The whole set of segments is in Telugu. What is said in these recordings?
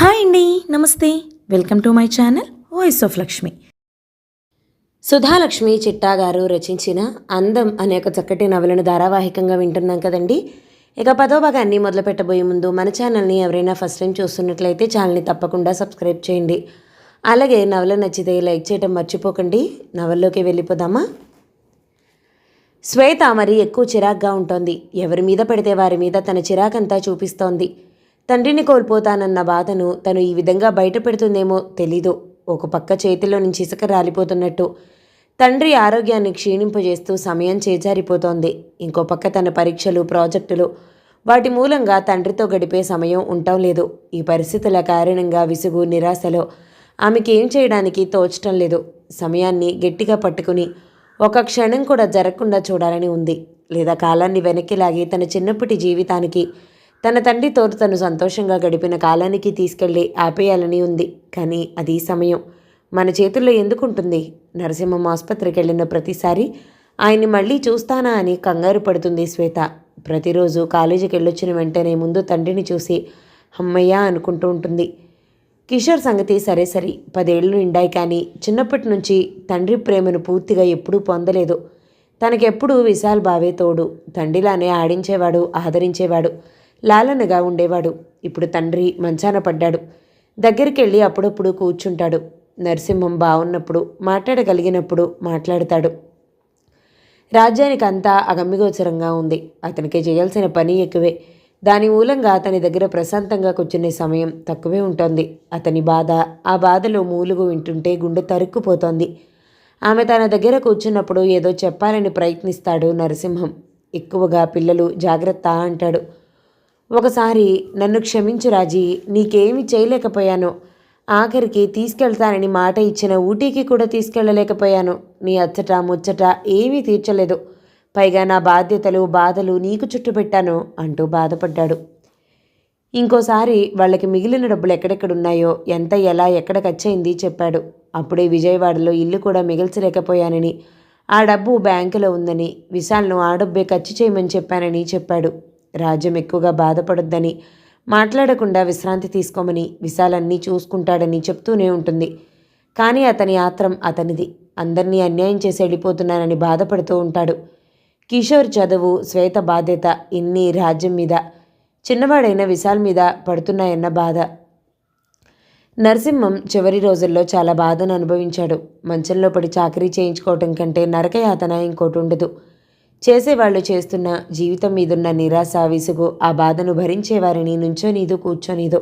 హాయ్ అండి, నమస్తే. Welcome to my channel voice of Lakshmi. Sudhalakshmi చిట్టా గారు రచించిన అందం అనే ఒక చక్కటి నవలను ధారావాహికంగా వింటున్నాం కదండి. ఇక 10వ భాగాన్ని మొదలు పెట్టబోయే ముందు మన ఛానల్ని ఎవరైనా ఫస్ట్ టైం చూస్తున్నట్లయితే ఛానల్ని తప్పకుండా సబ్స్క్రైబ్ చేయండి. అలాగే నవల నచ్చితే లైక్ చేయడం మర్చిపోకండి. నవల్లోకి వెళ్ళిపోదామా? శ్వేత మరి ఎక్కువ చిరాగ్గా ఉంటోంది. ఎవరి మీద పెడితే వారి మీద తన చిరాకంతా చూపిస్తోంది. తండ్రిని కోల్పోతానన్న బాధను తను ఈ విధంగా బయట పెడుతుందేమో తెలీదు. ఒక పక్క చేతిలో నుంచి ఇసుక రాలిపోతున్నట్టు తండ్రి ఆరోగ్యాన్ని క్షీణింపజేస్తూ సమయం చేజారిపోతోంది. ఇంకో పక్క తన పరీక్షలు, ప్రాజెక్టులు, వాటి మూలంగా తండ్రితో గడిపే సమయం ఉండటం లేదు. ఈ పరిస్థితుల కారణంగా విసుగు, నిరాశలో ఆమెకి ఏం చేయడానికి తోచటం లేదు. సమయాన్ని గట్టిగా పట్టుకుని ఒక క్షణం కూడా జరగకుండా చూడాలని ఉంది. లేదా కాలాన్ని వెనక్కి లాగి తన చిన్నప్పటి జీవితానికి, తన తండ్రితో తను సంతోషంగా గడిపిన కాలానికి తీసుకెళ్ళి ఆపేయాలని ఉంది. కానీ అది సమయం మన చేతుల్లో ఎందుకుంటుంది? నరసింహం ఆసుపత్రికి వెళ్ళిన ప్రతిసారి ఆయన్ని మళ్ళీ చూస్తానా అని కంగారు పడుతుంది శ్వేత. ప్రతిరోజు కాలేజీకి వెళ్ళొచ్చిన వెంటనే ముందు తండ్రిని చూసి అమ్మయ్య అనుకుంటూ ఉంటుంది. కిషోర్ సంగతి సరే 10 ఏళ్ళు నిండాయి, కానీ చిన్నప్పటి నుంచి తండ్రి ప్రేమను పూర్తిగా ఎప్పుడూ పొందలేదు. తనకెప్పుడూ విశాల్ బావే తోడు. తండ్రిలానే ఆడించేవాడు, ఆదరించేవాడు, లాలనగా ఉండేవాడు. ఇప్పుడు తండ్రి మంచాన పడ్డాడు. దగ్గరికి వెళ్ళి అప్పుడప్పుడు కూర్చుంటాడు. నరసింహం బాగున్నప్పుడు, మాట్లాడగలిగినప్పుడు మాట్లాడతాడు. రాజ్యానికి అంతా అగమ్యగోచరంగా ఉంది. అతనికి చేయాల్సిన పని ఎక్కువే. దాని మూలంగా అతని దగ్గర ప్రశాంతంగా కూర్చునే సమయం తక్కువే ఉంటుంది. అతని బాధ, ఆ బాధలో మూలుగు వింటుంటే గుండె తరుక్కుపోతోంది. ఆమె తన దగ్గర కూర్చున్నప్పుడు ఏదో చెప్పాలని ప్రయత్నిస్తాడు నరసింహం. ఎక్కువగా పిల్లలు జాగ్రత్త అంటాడు. ఒకసారి నన్ను క్షమించు రాజీ, నీకేమీ చేయలేకపోయాను. ఆఖరికి తీసుకెళ్తానని మాట ఇచ్చిన ఊటీకి కూడా తీసుకెళ్ళలేకపోయాను. నీ అచ్చట ముచ్చట ఏమీ తీర్చలేదు. పైగా నా బాధ్యతలు, బాధలు నీకు చుట్టుపెట్టాను అంటూ బాధపడ్డాడు. ఇంకోసారి వాళ్ళకి మిగిలిన డబ్బులు ఎక్కడెక్కడున్నాయో, ఎంత, ఎలా, ఎక్కడ ఖర్చయింది చెప్పాడు. అప్పుడే విజయవాడలో ఇల్లు కూడా మిగిల్చలేకపోయానని, ఆ డబ్బు బ్యాంకులో ఉందని, విశాల్ను ఆ డబ్బే ఖర్చు చేయమని చెప్పానని చెప్పాడు. రాజ్యం ఎక్కువగా బాధపడొద్దని, మాట్లాడకుండా విశ్రాంతి తీసుకోమని, విశాలన్నీ చూసుకుంటాడని చెప్తూనే ఉంటుంది. కానీ అతని ఆత్రం అతనిది. అందరినీ అన్యాయం చేసి వెళ్ళిపోతున్నానని బాధపడుతూ ఉంటాడు. కిషోర్ చదువు, శ్వేత బాధ్యత ఇన్ని రాజ్యం మీద, చిన్నవాడైన విశాల్ మీద పడుతున్నాయన్న బాధ. నరసింహం చివరి రోజుల్లో చాలా బాధను అనుభవించాడు. మంచంలో పడి చాకరీ చేయించుకోవటం కంటే నరకయాతన ఇంకోటి ఉండదు. చేసేవాళ్ళు చేస్తున్న జీవితం మీదున్న నిరాశ, విసుగు, ఆ బాధను భరించేవారిని నుంచోనీదు, కూర్చోనీదు.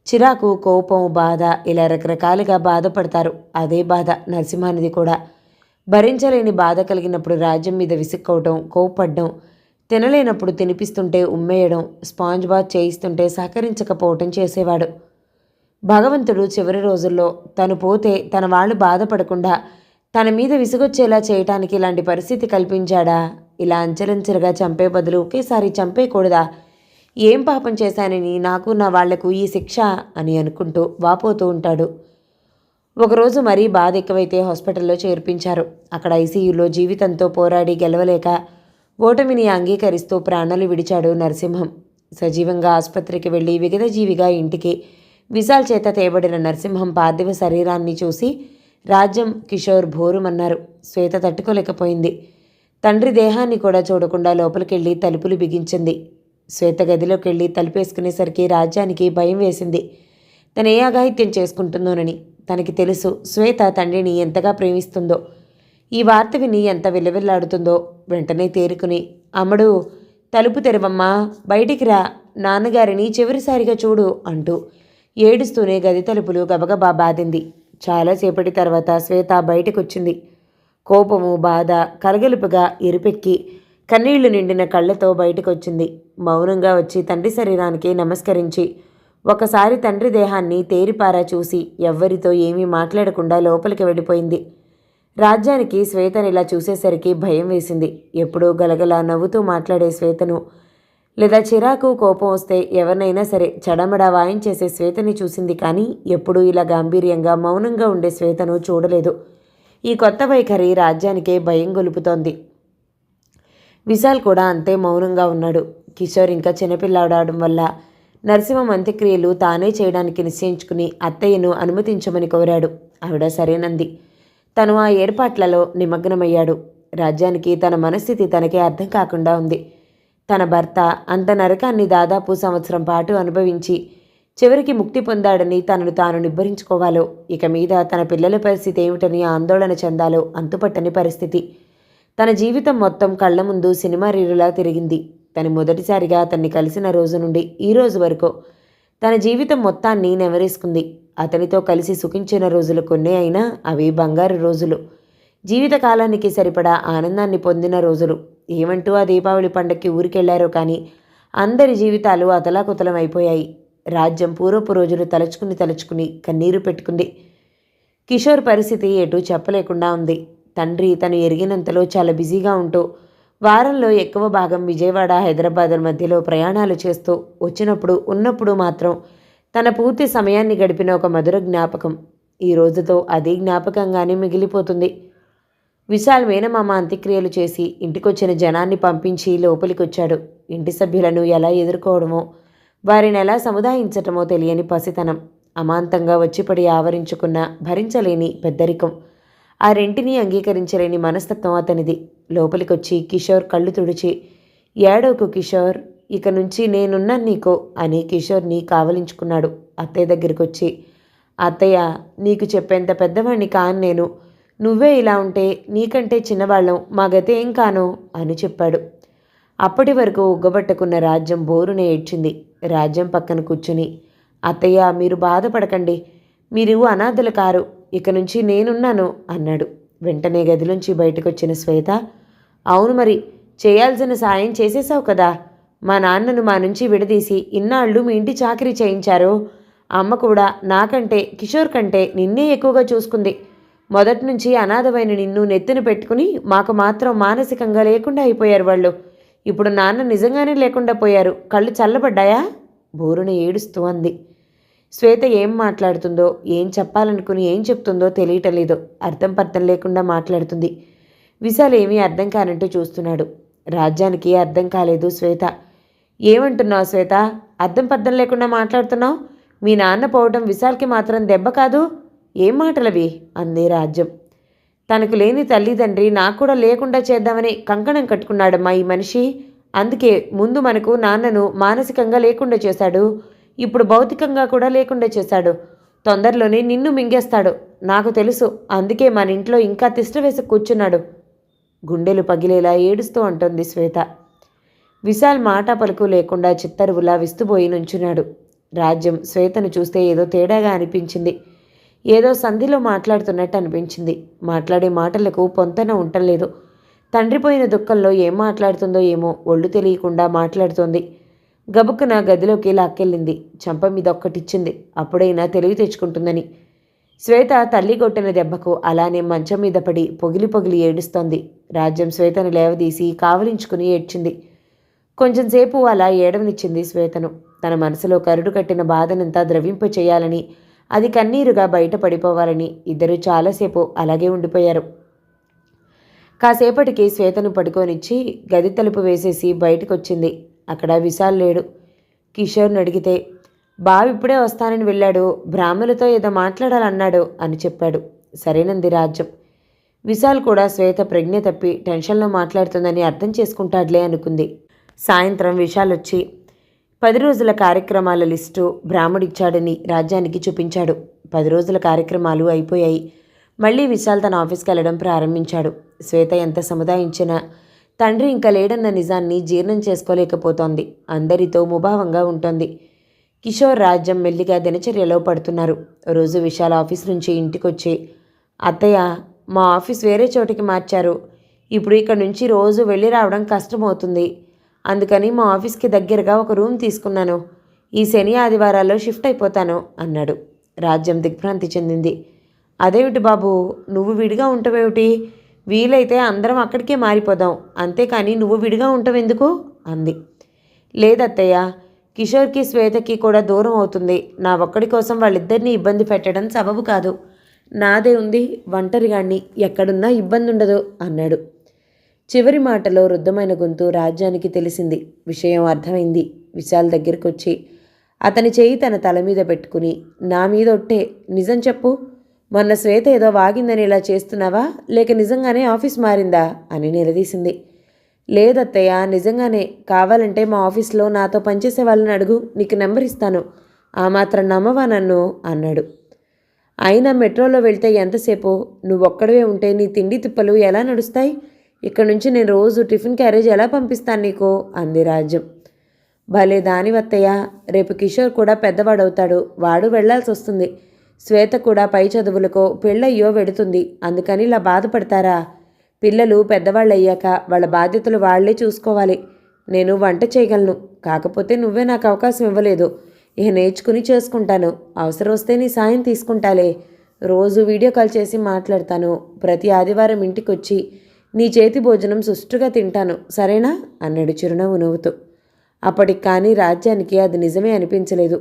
చిరాకు, కోపం, బాధ, ఇలా రకరకాలుగా బాధపడతారు. అదే బాధ నరసింహానిది కూడా. భరించలేని బాధ కలిగినప్పుడు రాజ్యం మీద విసుక్కోవటం, కోప్పడ్డం, తినలేనప్పుడు తినిపిస్తుంటే ఉమ్మేయడం, స్పాంజ్ బాత్ చేయిస్తుంటే సహకరించకపోవటం చేసేవాడు. భగవంతుడు చివరి రోజుల్లో తను పోతే తన వాళ్ళు బాధపడకుండా తన మీద విసుగొచ్చేలా చేయటానికి ఇలాంటి పరిస్థితి కల్పించాడా? ఇలా అంచెలంచెలుగా చంపే బదులు ఒకేసారి చంపేయకూడదా? ఏం పాపం చేశానని నాకు, నా వాళ్లకు ఈ శిక్ష అని అనుకుంటూ వాపోతూ ఉంటాడు. ఒకరోజు మరీ బాధ ఎక్కువైతే హాస్పిటల్లో చేర్పించారు. అక్కడ ఐసీయూలో జీవితంతో పోరాడి గెలవలేక ఓటమిని అంగీకరిస్తూ ప్రాణాలు విడిచాడు నరసింహం. సజీవంగా ఆసుపత్రికి వెళ్ళి విగతజీవిగా ఇంటికి విశాల్ చేత తేబడిన నరసింహం పార్థివ శరీరాన్ని చూసి రాజ్యం, కిషోర్ భోరుమన్నారు. శ్వేత తట్టుకోలేకపోయింది. తండ్రి దేహాన్ని కూడా చూడకుండా లోపలికెళ్ళి తలుపులు బిగించింది. శ్వేత గదిలోకి వెళ్ళి తలుపేసుకునేసరికి రాజ్యానికి భయం వేసింది. తను ఏ అఘాయిత్యం చేసుకుంటుందోనని. తనకి తెలుసు శ్వేత తండ్రిని ఎంతగా ప్రేమిస్తుందో. ఈ వార్త విని ఎంత విలవిల్లాడుతుందో. వెంటనే తేరుకుని, అమ్మడు తలుపు తెరవమ్మా, బయటికి రా, నాన్నగారిని చివరిసారిగా చూడు అంటూ ఏడుస్తూనే గది తలుపులు గబగబా బాదింది. చాలాసేపటి తర్వాత శ్వేత బయటకొచ్చింది. కోపము, బాధ కలగలుపుగా ఎరుపెక్కి కన్నీళ్లు నిండిన కళ్ళతో బయటకొచ్చింది. మౌనంగా వచ్చి తండ్రి శరీరానికి నమస్కరించి ఒకసారి తండ్రి దేహాన్ని తేరిపారా చూసి ఎవ్వరితో ఏమీ మాట్లాడకుండా లోపలికి వెళ్ళిపోయింది. రాజ్యానికి శ్వేతని ఇలా చూసేసరికి భయం వేసింది. ఎప్పుడూ గలగలా నవ్వుతూ మాట్లాడే శ్వేతను, లేదా చిరాకు, కోపం వస్తే ఎవరినైనా సరే చడమడా వాయించేసే శ్వేతని చూసింది, కానీ ఎప్పుడూ ఇలా గాంభీర్యంగా మౌనంగా ఉండే శ్వేతను చూడలేదు. ఈ కొత్త వైఖరి రాజ్యానికే భయం గొలుపుతోంది. విశాల్ కూడా అంతే మౌనంగా ఉన్నాడు. కిషోర్ ఇంకా చిన్నపిల్లాడడం వల్ల నరసింహం అంత్యక్రియలు తానే చేయడానికి నిశ్చయించుకుని అత్తయ్యను అనుమతించమని కోరాడు. ఆవిడ సరేనంది. తను ఆ ఏర్పాట్లలో నిమగ్నమయ్యాడు. రాజ్యానికి తన మనస్థితి తనకే అర్థం కాకుండా ఉంది. తన భర్త అంత నరకాన్ని దాదాపు సంవత్సరం పాటు అనుభవించి చివరికి ముక్తి పొందాడని తనను తాను నిబ్బరించుకోవాలో, ఇక మీద తన పిల్లల పరిస్థితి ఏమిటని ఆందోళన చెందాలో అంతుపట్టని పరిస్థితి. తన జీవితం మొత్తం కళ్ల ముందు సినిమా రీలులా తిరిగింది. తను మొదటిసారిగా అతన్ని కలిసిన రోజు నుండి ఈ రోజు వరకు తన జీవితం మొత్తాన్ని నెవరేసుకుంది. అతనితో కలిసి సుఖించిన రోజులు కొన్నే అయినా అవి బంగారు రోజులు. జీవితకాలానికి సరిపడా ఆనందాన్ని పొందిన రోజులు. ఏమంటూ ఆ దీపావళి పండక్కి ఊరికెళ్లారో కానీ అందరి జీవితాలు అతలాకుతలం అయిపోయాయి. రాజ్యం పూర్వపు రోజులు తలుచుకుని కన్నీరు పెట్టుకుంది. కిషోర్ పరిస్థితి ఎటూ చెప్పలేకుండా ఉంది. తండ్రి తను ఎరిగినంతలో చాలా బిజీగా ఉంటూ వారంలో ఎక్కువ భాగం విజయవాడ, హైదరాబాద్ మధ్యలో ప్రయాణాలు చేస్తూ ఉన్నప్పుడు మాత్రం తన పూర్తి సమయాన్ని గడిపిన ఒక మధుర జ్ఞాపకం ఈ రోజుతో అదే జ్ఞాపకంగానే మిగిలిపోతుంది. విశాల్ మేనమామ అంత్యక్రియలు చేసి ఇంటికొచ్చిన జనాన్ని పంపించి లోపలికొచ్చాడు. ఇంటి సభ్యులను ఎలా ఎదుర్కోవడమో, వారిని ఎలా సముదాయించటమో తెలియని పసితనం, అమాంతంగా వచ్చిపడి ఆవరించుకున్న భరించలేని పెద్దరికం, ఆ రెంటిని అంగీకరించలేని మనస్తత్వం అతనిది. లోపలికొచ్చి కిషోర్ కళ్ళు తుడిచి, ఏడోకు కిషోర్, ఇక నుంచి నేనున్నాను నీకు అని కిషోర్ని కావలించుకున్నాడు. అత్తయ్య దగ్గరికొచ్చి, అత్తయ్య, నీకు చెప్పేంత పెద్దవాణ్ణి కాను నేను. నువ్వే ఇలా ఉంటే నీకంటే చిన్నవాళ్ళం, మా గతే ఏం కాను అని చెప్పాడు. అప్పటి వరకు ఉగ్గబట్టుకున్న రాజ్యం బోరున ఏడ్చింది. రాజ్యం పక్కన కూర్చుని, అత్తయ్య, మీరు బాధపడకండి, మీరు అనాథలు కారు, ఇక నుంచి నేనున్నాను అన్నాడు. వెంటనే గదిలోంచి బయటకొచ్చిన శ్వేత, అవును మరి, చేయాల్సిన సాయం చేసేసావు కదా. మా నాన్నను మా నుంచి విడదీసి ఇన్నాళ్ళు మీ ఇంటి చాకరీ చేయించారు. అమ్మ కూడా నాకంటే కిషోర్ కంటే నిన్నే ఎక్కువగా చూసుకుంది. మొదటి నుంచి అనాథమైన నిన్ను నెత్తిన పెట్టుకుని మాకు మాత్రం మానసికంగా లేకుండా అయిపోయారు వాళ్ళు. ఇప్పుడు నాన్న నిజంగానే లేకుండా పోయారు. కళ్ళు చల్లబడ్డాయా? బోరున ఏడుస్తూ అంది. శ్వేత ఏం మాట్లాడుతుందో, ఏం చెప్పాలనుకుని ఏం చెప్తుందో తెలియటలేదు. అర్థం పర్థం లేకుండా మాట్లాడుతుంది. విశాల్ ఏమీ అర్థం కానంటూ చూస్తున్నాడు. రాజ్యానికి అర్థం కాలేదు. శ్వేత, ఏమంటున్నావు శ్వేత? అర్థం పర్థం లేకుండా మాట్లాడుతున్నావు. మీ నాన్న పోవటం విశాల్కి మాత్రం దెబ్బ కాదు? ఏం మాటలవి అంది రాజ్యం. తనకు లేని తల్లిదండ్రి నాకు కూడా లేకుండా చేద్దామని కంకణం కట్టుకున్నాడమ్మా ఈ మనిషి. అందుకే ముందు మనకు నాన్నను మానసికంగా లేకుండా చేశాడు, ఇప్పుడు భౌతికంగా కూడా లేకుండా చేశాడు. తొందరలోనే నిన్ను మింగేస్తాడు, నాకు తెలుసు. అందుకే మన ఇంట్లో ఇంకా తిష్ట వేసి కూర్చున్నాడు. గుండెలు పగిలేలా ఏడుస్తూ అంటోంది శ్వేత. విశాల్ మాట పలుకు లేకుండా చిత్తరువులా విస్తుబోయి నుంచున్నాడు. రాజ్యం శ్వేతను చూస్తే ఏదో తేడాగా అనిపించింది. ఏదో సంధిలో మాట్లాడుతున్నట్టు అనిపించింది. మాట్లాడే మాటలకు పొంతన ఉండలేదు. తండ్రి పోయిన దుఃఖంలో ఏం మాట్లాడుతుందో ఏమో ఒళ్ళు తెలియకుండా మాట్లాడుతోంది. గబుక్కున గదిలోకి లాక్కెళ్ళింది. చెంప మీద ఒక్కటిచ్చింది. అప్పుడైనా తెలివి తెచ్చుకుంటుందని. శ్వేత తల్లి కొట్టిన దెబ్బకు అలానే మంచం మీద పడి పొగిలి పొగిలి ఏడుస్తోంది. రాజ్యం శ్వేతను లేవదీసి కావలించుకుని ఏడ్చింది. కొంచెంసేపు అలా ఏడవనిచ్చింది శ్వేతను. తన మనసులో కరుడు కట్టిన బాధనంతా ద్రవింప చేయాలని, అది కన్నీరుగా బయట పడిపోవాలని ఇద్దరూ చాలాసేపు అలాగే ఉండిపోయారు. కాసేపటికి శ్వేతను పడుకోనిచ్చి గది తలుపు వేసేసి బయటకొచ్చింది. అక్కడ విశాల్ లేడు. కిషోర్ని అడిగితే, బావి ఇప్పుడే వస్తానని వెళ్ళాడు, బ్రాహ్మణులతో ఏదో మాట్లాడాలన్నాడు అని చెప్పాడు. సరేనంది రాజ్యం. విశాల్ కూడా శ్వేత ప్రజ్ఞ తప్పి టెన్షన్లో మాట్లాడుతుందని అర్థం చేసుకుంటాడులే అనుకుంది. సాయంత్రం విశాల్ వచ్చి 10 రోజుల కార్యక్రమాల లిస్టు బ్రాహ్మడిచ్చాడని రాజ్యానికి చూపించాడు. 10 రోజుల కార్యక్రమాలు అయిపోయాయి. మళ్ళీ విశాల్ తన ఆఫీస్కి వెళ్ళడం ప్రారంభించాడు. శ్వేత ఎంత సముదాయించినా తండ్రి ఇంకా లేడన్న నిజాన్ని జీర్ణం చేసుకోలేకపోతోంది. అందరితో ముభావంగా ఉంటుంది. కిషోర్, రాజ్యం మెల్లిగా దినచర్యలో పడుతున్నారు. రోజు విశాల్ ఆఫీస్ నుంచి ఇంటికొచ్చి, అత్తయ్య, మా ఆఫీస్ వేరే చోటికి మార్చారు. ఇప్పుడు ఇక్కడ నుంచి రోజు వెళ్ళి రావడం కష్టమవుతుంది. అందుకని మా ఆఫీస్కి దగ్గరగా ఒక రూమ్ తీసుకున్నాను. ఈ శని ఆదివారాల్లో షిఫ్ట్ అయిపోతాను అన్నాడు. రాజ్యం దిగ్భ్రాంతి చెందింది. అదేమిటి బాబు, నువ్వు విడిగా ఉంటావేమిటి? వీలైతే అందరం అక్కడికే మారిపోదాం, అంతేకాని నువ్వు విడిగా ఉంటావెందుకు అంది. లేదత్తయ్య, కిషోర్కి శ్వేతకి కూడా దూరం అవుతుంది. నా ఒక్కడి కోసం వాళ్ళిద్దరినీ ఇబ్బంది పెట్టడం సబబు కాదు. నాదే ఉంది, ఒంటరిగాన్ని, ఎక్కడున్నా ఇబ్బంది ఉండదు అన్నాడు. చివరి మాటలో రుద్ధమైన గొంతు రాజ్యానికి తెలిసింది. విషయం అర్థమైంది. విశాల్ దగ్గరికి వచ్చి, అతని చేయి తన తల మీద పెట్టుకుని, నా మీద ఒట్టే, నిజం చెప్పు, మొన్న శ్వేత ఏదో వాగిందని ఇలా చేస్తున్నావా, లేక నిజంగానే ఆఫీస్ మారిందా అని నిలదీసింది. లేదత్తయ్య, నిజంగానే. కావాలంటే మా ఆఫీస్లో నాతో పనిచేసే వాళ్ళని అడుగు, నీకు నెంబర్ ఇస్తాను. ఆ మాత్రం నమ్మవా నన్ను అన్నాడు. అయినా మెట్రోలో వెళ్తే ఎంతసేపు? నువ్వొక్కడవే ఉంటే నీ తిండి తిప్పలు ఎలా నడుస్తాయి? ఇక్కడ నుంచి నేను రోజు టిఫిన్ క్యారేజ్ ఎలా పంపిస్తాను నీకు అంది రాజ్యం. భలే దానివత్తయ్య, రేపు కిషోర్ కూడా పెద్దవాడవుతాడు, వాడు వెళ్లాల్సి వస్తుంది. శ్వేత కూడా పై చదువులకో పెళ్ళయ్యో వెడుతుంది, అందుకని ఇలా బాధపడతారా? పిల్లలు పెద్దవాళ్ళయ్యాక వాళ్ళ బాధ్యతలు వాళ్లే చూసుకోవాలి. నేను వంట చేయగలను, కాకపోతే నువ్వే నాకు అవకాశం ఇవ్వలేదు. ఇక నేర్చుకుని చేసుకుంటాను. అవసరం వస్తే నీ సాయం తీసుకుంటాలే. రోజు వీడియో కాల్ చేసి మాట్లాడతాను. ప్రతి ఆదివారం ఇంటికొచ్చి నీ చేతి భోజనం సుష్టుగా తింటాను, సరేనా అన్నాడు చిరునవ్వు నవ్వుతూ. అప్పటికి కానీ రాజ్యానికి అది నిజమే అనిపించలేదు.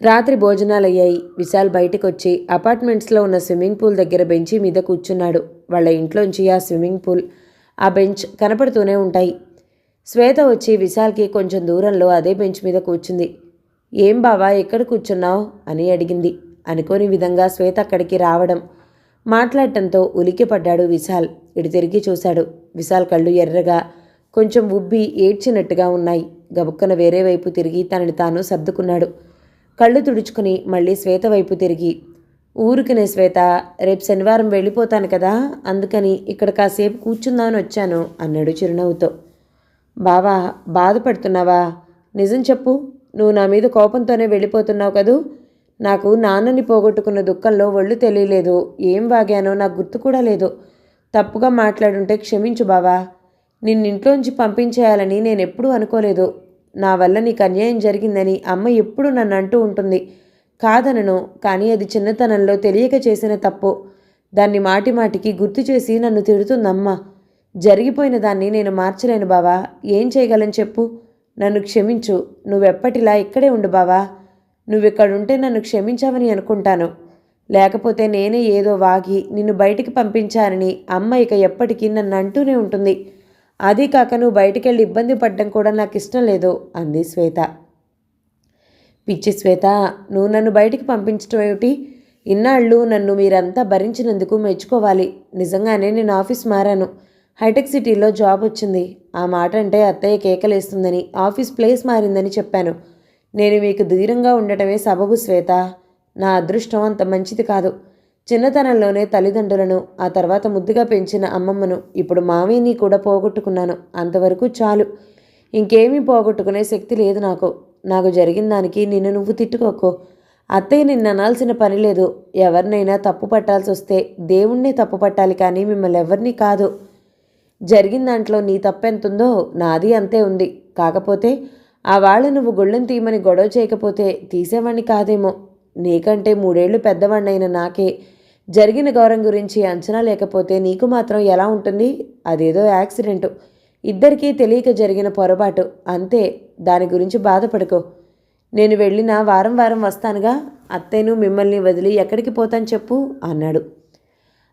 రాత్రి భోజనాలయ్యాయి. విశాల్ బయటకొచ్చి అపార్ట్మెంట్స్లో ఉన్న స్విమ్మింగ్ పూల్ దగ్గర బెంచి మీద కూర్చున్నాడు. వాళ్ళ ఇంట్లోంచి ఆ స్విమ్మింగ్ పూల్, ఆ బెంచ్ కనపడుతూనే ఉంటాయి. శ్వేత వచ్చి విశాల్కి కొంచెం దూరంలో అదే బెంచ్ మీద కూర్చుంది. ఏం బావా, ఎక్కడ కూర్చున్నావు అని అడిగింది. అనుకోని విధంగా శ్వేత అక్కడికి రావడం, మాట్లాడటంతో ఉలిక్కిపడ్డాడు విశాల్. ఇటు తిరిగి చూశాడు. విశాల్ కళ్ళు ఎర్రగా, కొంచెం ఉబ్బి ఏడ్చినట్టుగా ఉన్నాయి. గబుక్కన వేరే వైపు తిరిగి తనని తాను సర్దుకున్నాడు. కళ్ళు తుడుచుకుని మళ్ళీ శ్వేత వైపు తిరిగి, ఊరికినే శ్వేత, రేపు శనివారం వెళ్ళిపోతాను కదా, అందుకని ఇక్కడ కాసేపు కూర్చుందామని వచ్చాను అన్నాడు చిరునవ్వుతో. బావా, బాధపడుతున్నావా? నిజం చెప్పు, నువ్వు నా మీద కోపంతోనే వెళ్ళిపోతున్నావు కదూ. నాకు నాన్నని పోగొట్టుకున్న దుఃఖంలో ఒళ్ళు తెలియలేదు. ఏం వాగానో నాకు గుర్తు కూడా లేదు. తప్పుగా మాట్లాడుంటే క్షమించు బావా. నిన్నింట్లోంచి పంపించేయాలని నేనెప్పుడూ అనుకోలేదు. నా వల్ల నీకు అన్యాయం జరిగిందని అమ్మ ఎప్పుడూ నన్ను అంటూ ఉంటుంది. కాదనను, కానీ అది చిన్నతనంలో తెలియక చేసిన తప్పు. దాన్ని మాటి మాటికి గుర్తు చేసి నన్ను తిడుతుందమ్మ. జరిగిపోయిన దాన్ని నేను మార్చలేను బావా. ఏం చేయగలను చెప్పు? నన్ను క్షమించు. నువ్వెప్పటిలా ఇక్కడే ఉండు బావా. నువ్విక్కడుంటే నన్ను క్షమించావని అనుకుంటాను. లేకపోతే నేనే ఏదో వాగి నిన్ను బయటికి పంపించానని అమ్మ ఇక ఎప్పటికీ నన్ను అంటూనే ఉంటుంది. అదీ కాక నువ్వు బయటికెళ్ళి ఇబ్బంది పడ్డం కూడా నాకు ఇష్టం లేదు అంది శ్వేత. పిచ్చి శ్వేత, నువ్వు నన్ను బయటికి పంపించడం ఏమిటి? ఇన్నాళ్ళు నన్ను మీరంతా భరించినందుకు మెచ్చుకోవాలి. నిజంగానే నేను ఆఫీస్ మారాను. హైటెక్ సిటీలో జాబ్ వచ్చింది. ఆ మాట అంటే అత్తయ్య కేకలేస్తుందని ఆఫీస్ ప్లేస్ మారిందని చెప్పాను. నేను మీకు దూరంగా ఉండటమే సబబు శ్వేత. నా అదృష్టం అంత మంచిది కాదు. చిన్నతనంలోనే తల్లిదండ్రులను, ఆ తర్వాత ముద్దుగా పెంచిన అమ్మమ్మను, ఇప్పుడు మామయ్యని కూడా పోగొట్టుకున్నాను. అంతవరకు చాలు. ఇంకేమీ పోగొట్టుకునే శక్తి లేదు నాకు. నాకు జరిగిన దానికి నిన్ను నువ్వు తిట్టుకోకు. అత్తయ్య నిన్ను అనాల్సిన పని లేదు. ఎవరినైనా తప్పు పట్టాల్సి వస్తే దేవుణ్ణే తప్పు పట్టాలి, కానీ మిమ్మల్ని ఎవరినీ కాదు. జరిగిన దాంట్లో నీ తప్పెంతుందో నాది అంతే ఉంది. కాకపోతే ఆ వాళ్ళు నువ్వు గుళ్ళని తీయమని గొడవ చేయకపోతే తీసేవాణ్ణి కాదేమో. నీకంటే 3 ఏళ్లు పెద్దవాణ్ణైన నాకే జరిగిన గౌరవం గురించి అంచనా లేకపోతే నీకు మాత్రం ఎలా ఉంటుంది? అదేదో యాక్సిడెంటు, ఇద్దరికీ తెలియక జరిగిన పొరపాటు, అంతే. దాని గురించి బాధపడుకో. నేను వెళ్ళినా వారం వారం వస్తానుగా. అత్తయ్యను మిమ్మల్ని వదిలి ఎక్కడికి పోతాను చెప్పు అన్నాడు.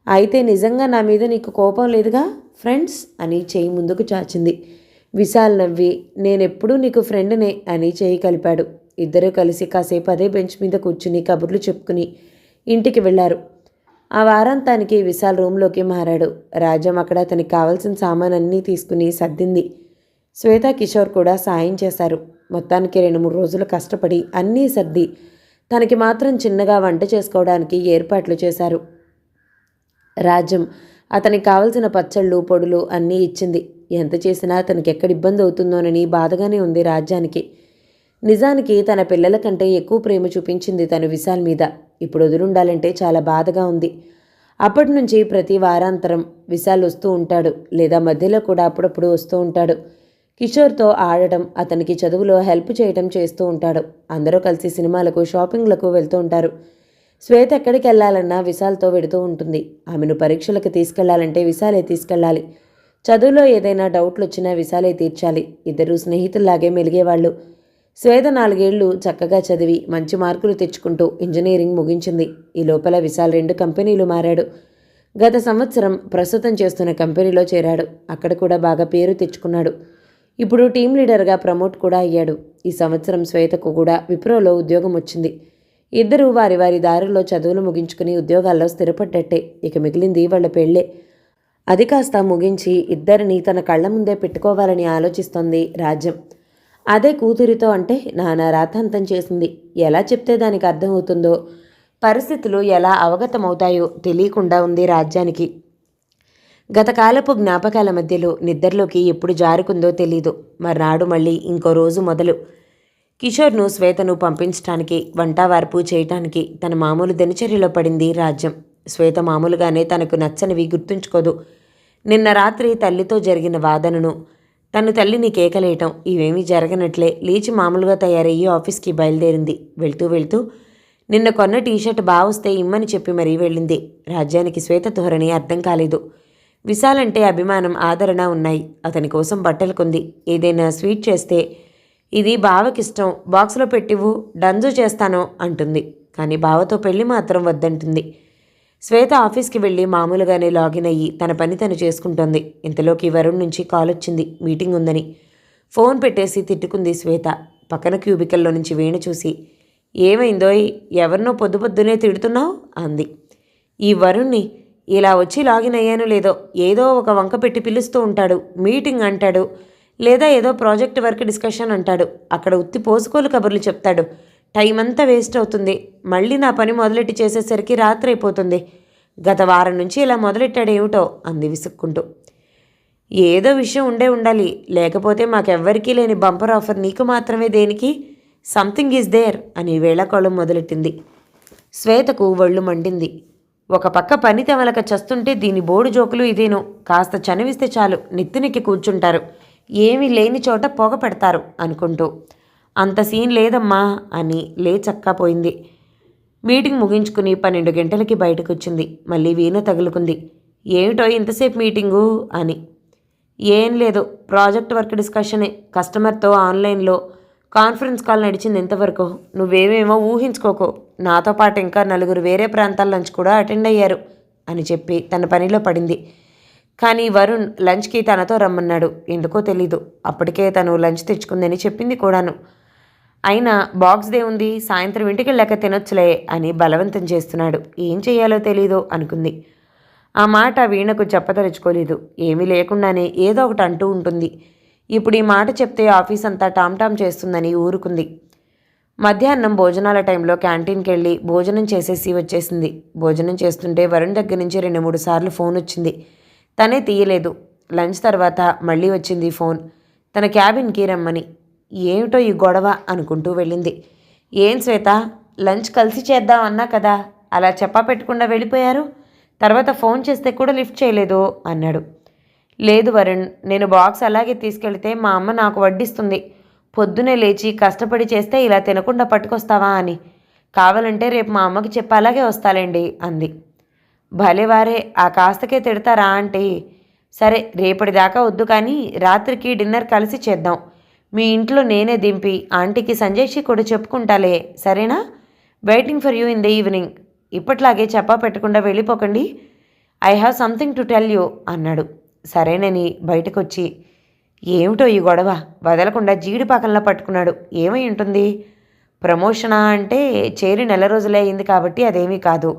అయితే నిజంగా నా మీద నీకు కోపం లేదుగా? ఫ్రెండ్స్ అని చేయి ముందుకు చాచింది. విశాల్ నవ్వి, నేనెప్పుడూ నీకు ఫ్రెండ్నే అని చేయి కలిపాడు. ఇద్దరూ కలిసి కాసేపు అదే బెంచ్ మీద కూర్చుని కబుర్లు చెప్పుకుని ఇంటికి వెళ్లారు. ఆ వారాంతానికి విశాల్ రూమ్లోకి మారాడు. రాజ్యం అక్కడ అతనికి కావాల్సిన సామానన్నీ తీసుకుని సర్దింది. శ్వేత, కిషోర్ కూడా సాయం చేశారు. మొత్తానికి 2-3 రోజులు కష్టపడి అన్నీ సర్ది తనకి మాత్రం చిన్నగా వంట చేసుకోవడానికి ఏర్పాట్లు చేశారు. రాజ్యం అతనికి కావలసిన పచ్చళ్ళు, పొడులు అన్నీ ఇచ్చింది. ఎంత చేసినా తనకి ఎక్కడ ఇబ్బంది అవుతుందోనని బాధగానే ఉంది రాజ్యానికి. నిజానికి తన పిల్లల కంటే ఎక్కువ ప్రేమ చూపించింది తను విశాల్ మీద. ఇప్పుడు వదులుండాలంటే చాలా బాధగా ఉంది. అప్పటి నుంచి ప్రతి వారాంతరం విశాల్ వస్తూ ఉంటాడు, లేదా మధ్యలో కూడా అప్పుడప్పుడు వస్తూ ఉంటాడు. కిషోర్తో ఆడటం, అతనికి చదువులో హెల్ప్ చేయటం చేస్తూ ఉంటాడు. అందరూ కలిసి సినిమాలకు, షాపింగ్లకు వెళ్తూ ఉంటారు. శ్వేత ఎక్కడికి వెళ్ళాలన్నా విశాల్తో వెడుతూ ఉంటుంది. ఆమెను పరీక్షలకు తీసుకెళ్లాలంటే విశాలే తీసుకెళ్లాలి. చదువులో ఏదైనా డౌట్లు వచ్చినా విశాలే తీర్చాలి. ఇద్దరూ స్నేహితుల్లాగే మెలిగేవాళ్ళు. శ్వేత 4 ఏళ్లు చక్కగా చదివి మంచి మార్కులు తెచ్చుకుంటూ ఇంజనీరింగ్ ముగించింది. ఈ లోపల విశాల్ 2 కంపెనీలు మారాడు. గత సంవత్సరం ప్రస్తుతం చేస్తున్న కంపెనీలో చేరాడు. అక్కడ కూడా బాగా పేరు తెచ్చుకున్నాడు. ఇప్పుడు టీం లీడర్గా ప్రమోట్ కూడా అయ్యాడు. ఈ సంవత్సరం శ్వేతకు కూడా విప్రోలో ఉద్యోగం వచ్చింది. ఇద్దరూ వారి వారి దారుల్లో చదువులు ముగించుకుని ఉద్యోగాల్లో స్థిరపడ్డట్టే. ఇక మిగిలింది వాళ్ళ పెళ్ళే. అది కాస్త ముగించి ఇద్దరిని తన కళ్ళ ముందే పెట్టుకోవాలని ఆలోచిస్తోంది రాజ్యం. అదే కూతురితో అంటే నానా రాతాంతం చేసింది. ఎలా చెప్తే దానికి అర్థమవుతుందో, పరిస్థితులు ఎలా అవగతమవుతాయో తెలియకుండా ఉంది రాజ్యానికి. గతకాలపు జ్ఞాపకాల మధ్యలో నిద్రలోకి ఎప్పుడు జారుకుందో తెలీదు. మర్నాడు మళ్ళీ ఇంకో రోజు మొదలు. కిషోర్ను శ్వేతను పంపించడానికి, వంటవార్పు చేయటానికి తన మామూలు దినచర్యలో పడింది రాజ్యం. శ్వేత మామూలుగానే తనకు నచ్చనివి గుర్తుంచుకోదు. నిన్న రాత్రి తల్లితో జరిగిన వాదనను, తను తల్లిని కేకలేయటం ఇవేమీ జరగనట్లే లేచి మామూలుగా తయారయ్యి ఆఫీస్కి బయలుదేరింది. వెళ్తూ వెళ్తూ నిన్న కొన్న టీషర్ట్ బావొస్తే ఇమ్మని చెప్పి మరీ వెళ్ళింది. రాజ్యానికి శ్వేత ధోరణి అర్థం కాలేదు. విశాలంటే అభిమానం, ఆదరణ ఉన్నాయి. అతని కోసం బట్టలు కొంది. ఏదైనా స్వీట్ చేస్తే ఇది బావకిష్టం, బాక్స్లో పెట్టివు, డంజు చేస్తాను అంటుంది. కానీ బావతో పెళ్లి మాత్రం వద్దంటుంది. శ్వేత ఆఫీస్కి వెళ్ళి మామూలుగానే లాగిన్ అయ్యి తన పని తను చేసుకుంటోంది. ఇంతలోకి వరుణ్ నుంచి కాల్ వచ్చింది, మీటింగ్ ఉందని. ఫోన్ పెట్టేసి తిట్టుకుంది శ్వేత. పక్కన క్యూబికల్లో నుంచి వీణ చూసి, ఏమైందోయ్, ఎవరినో పొద్దు పొద్దునే తిడుతున్నావు అంది. ఈ వరుణ్ణి ఇలా వచ్చి లాగిన్ అయ్యాను లేదో ఏదో ఒక వంక పెట్టి పిలుస్తూ ఉంటాడు. మీటింగ్ అంటాడు, లేదా ఏదో ప్రాజెక్ట్ వర్క్ డిస్కషన్ అంటాడు. అక్కడ ఉత్తి పోసుకోలు కబుర్లు చెప్తాడు. టైం అంతా వేస్ట్ అవుతుంది. మళ్ళీ నా పని మొదలెట్టి చేసేసరికి రాత్రి అయిపోతుంది. గత వారం నుంచి ఇలా మొదలెట్టాడేమిటో అంది విసుక్కుంటూ. ఏదో విషయం ఉండాలి, లేకపోతే మాకెవ్వరికీ లేని బంపర్ ఆఫర్ నీకు మాత్రమే దేనికి? సంథింగ్ ఈజ్ దేర్ అని వేళాకోళం మొదలెట్టింది. శ్వేతకు ఒళ్ళు మండింది. ఒక పక్క పని తెమలక చస్తుంటే దీని బోడు జోకులు ఇదేను. కాస్త చనివిస్తే చాలు నెత్తినెక్కి కూర్చుంటారు. ఏమీ లేని చోట పొగ పెడతారు అనుకుంటూ. అంత సీన్ లేదమ్మా అని లేచక్కపోయింది. మీటింగ్ ముగించుకుని 12 గంటలకి బయటకు వచ్చింది. మళ్ళీ వీణ తగులుకుంది. ఏమిటో ఇంతసేపు మీటింగు అని. ఏం లేదు, ప్రాజెక్ట్ వర్క్ డిస్కషనే. కస్టమర్తో ఆన్లైన్లో కాన్ఫరెన్స్ కాల్ నడిచింది ఇంతవరకు. నువ్వేమేమో ఊహించుకోకు. నాతో పాటు ఇంకా 4 వేరే ప్రాంతాల నుంచి కూడా అటెండ్ అయ్యారు అని చెప్పి తన పనిలో పడింది. కానీ వరుణ్ లంచ్కి తనతో రమ్మన్నాడు. ఎందుకో తెలీదు. అప్పటికే తను లంచ్ తెచ్చుకుందని చెప్పింది కూడాను. అయినా బాక్స్ దే ఉంది, సాయంత్రం ఇంటికి వెళ్ళాక తినొచ్చులే అని బలవంతం చేస్తున్నాడు. ఏం చెయ్యాలో తెలీదు అనుకుంది. ఆ మాట వీణకు చెప్పదలుచుకోలేదు. ఏమీ లేకుండానే ఏదో ఒకటి అంటూ ఉంటుంది. ఇప్పుడు ఈ మాట చెప్తే ఆఫీస్ అంతా టామ్ చేస్తుందని ఊరుకుంది. మధ్యాహ్నం భోజనాల టైంలో క్యాంటీన్కి వెళ్ళి భోజనం చేసేసి వచ్చేసింది. భోజనం చేస్తుంటే వరుణ్ దగ్గర నుంచి 2-3 సార్లు ఫోన్ వచ్చింది. తనే తీయలేదు. లంచ్ తర్వాత మళ్ళీ వచ్చింది ఫోన్, తన క్యాబిన్కి రమ్మని. ఏమిటో ఈ గొడవ అనుకుంటూ వెళ్ళింది. ఏం శ్వేత, లంచ్ కలిసి చేద్దామన్నా కదా, అలా చెప్పా పెట్టకుండా వెళ్ళిపోయారు. తర్వాత ఫోన్ చేస్తే కూడా లిఫ్ట్ చేయలేదు అన్నాడు. లేదు వరుణ్, నేను బాక్స్ అలాగే తీసుకెళ్తే మా అమ్మ నాకు వడ్డిస్తుంది. పొద్దునే లేచి కష్టపడి చేస్తే ఇలా తినకుండా పట్టుకొస్తావా అని. కావాలంటే రేపు మా అమ్మకి చెప్పి అలాగే వస్తాలేండి అంది. భలేవారే, ఆ కాస్తకే తిడతారా ఆంటీ? సరే రేపటిదాకా వద్దు, కానీ రాత్రికి డిన్నర్ కలిసి చేద్దాం. మీ ఇంట్లో నేనే దింపి ఆంటీకి సంజయ్షి కూడా చెప్పుకుంటాలే, సరేనా? Waiting for you in the evening. ఇప్పట్లాగే చెప్పా పెట్టకుండా వెళ్ళిపోకండి. I have something to tell you అన్నాడు. సరేనని బయటకు వచ్చి, ఏమిటో ఈ గొడవ, వదలకుండా జీడిపాకంలా పట్టుకున్నాడు. ఏమై ఉంటుంది? ప్రమోషనా అంటే చేరి 4 రోజులే అయింది కాబట్టి అదేమీ కాదు.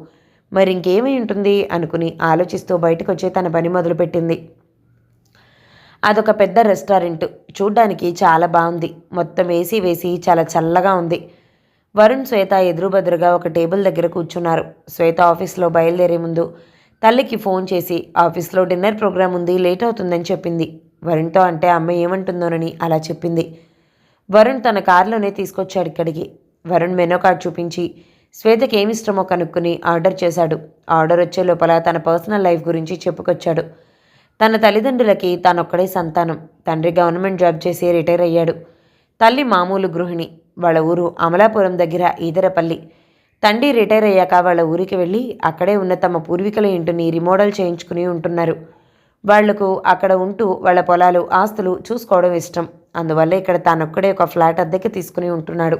మరి ఇంకేమై ఉంటుంది అనుకుని ఆలోచిస్తూ బయటకు వచ్చి తన పని మొదలుపెట్టింది. అదొక పెద్ద రెస్టారెంట్. చూడ్డానికి చాలా బాగుంది. మొత్తం ఏసీ వేసి చాలా చల్లగా ఉంది. వరుణ్, శ్వేత ఎదురుబెదురుగా ఒక టేబుల్ దగ్గర కూర్చున్నారు. శ్వేత ఆఫీస్లో బయలుదేరే ముందు తల్లికి ఫోన్ చేసి ఆఫీస్లో డిన్నర్ ప్రోగ్రాం ఉంది, లేట్ అవుతుందని చెప్పింది. వరుణ్తో అంటే అమ్మ ఏమంటుందోనని అలా చెప్పింది. వరుణ్ తన కారులోనే తీసుకొచ్చాడు ఇక్కడికి. వరుణ్ మెనూ కార్డ్ చూపించి శ్వేతకి ఏమిష్టమో కనుక్కుని ఆర్డర్ చేశాడు. ఆర్డర్ వచ్చే లోపల తన పర్సనల్ లైఫ్ గురించి చెప్పుకొచ్చాడు. తన తల్లిదండ్రులకి తానొక్కడే సంతానం. తండ్రి గవర్నమెంట్ జాబ్ చేసి రిటైర్ అయ్యాడు. తల్లి మామూలు గృహిణి. వాళ్ళ ఊరు అమలాపురం దగ్గర ఈదరపల్లి. తండ్రి రిటైర్ అయ్యాక వాళ్ళ ఊరికి వెళ్ళి అక్కడే ఉన్న తమ పూర్వీకుల ఇంటిని రిమోడల్ చేయించుకుని ఉంటున్నారు. వాళ్లకు అక్కడ ఉంటూ వాళ్ళ పొలాలు, ఆస్తులు చూసుకోవడం ఇష్టం. అందువల్ల ఇక్కడ తానొక్కడే ఒక ఫ్లాట్ అద్దెకి తీసుకుని ఉంటున్నాడు.